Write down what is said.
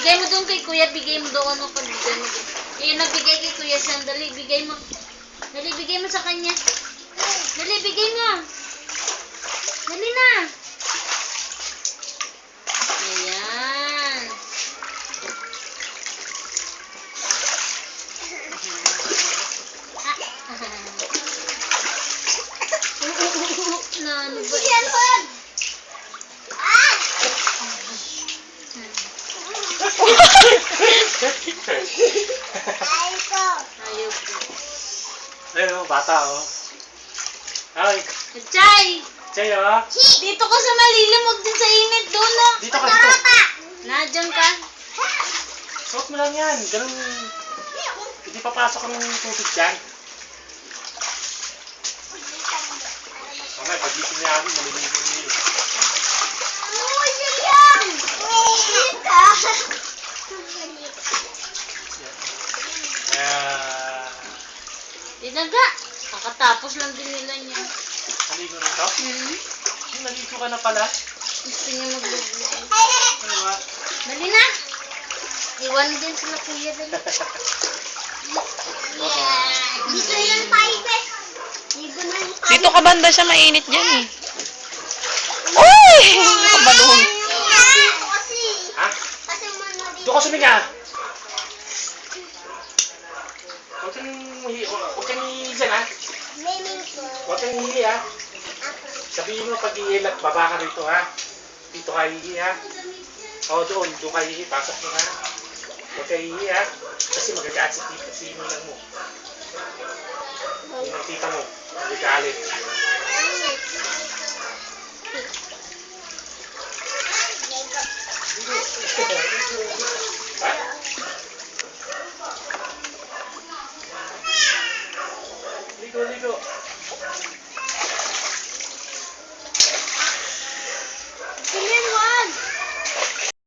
Bigay mo doon kay kuya, bigay mo doon ano pagbigay mo doon. Ayun, nagbigay kay kuya sandali, bigay mo. Dali, bigay mo sa kanya. Dali, bigay mo. Dali na. Ayan. Na, ano ba? Ayaw ko. Ayun, bata oh. Ay, Chay! Chay oh. Dito ka sa malilim, huwag din sa init doon, no? Dito ka, dito. Nadyan ka. Suot mo lang yan. Ganun. Hindi papasok ang tubig dyan. Mamaya, pag-isip niya ako, maliligo niya. Dinaga. Kakatapos lang din nila niya. Naligo nito? Naligo ka na pala? Gusto niya maglugo. Ano ba? Dali na. Iwan din sila kuya. Dali. Dito yung pipes. Dito ka banda siya, mainit dyan eh. Uy! Kabalon. Ha? Doon ka sumiga. Huwag kang hihi dyan ha. Huwag kang hihi ha. Sabihin mo pag iilat, baba ka rito ha. Dito ka hihi ha. O doon ka hihi. Pasok mo ha. Huwag kang hihi ha. Kasi magagaat si tita, si ninang mo. Ninang tita mo. Magagalit. Ha? Ligo, ligo.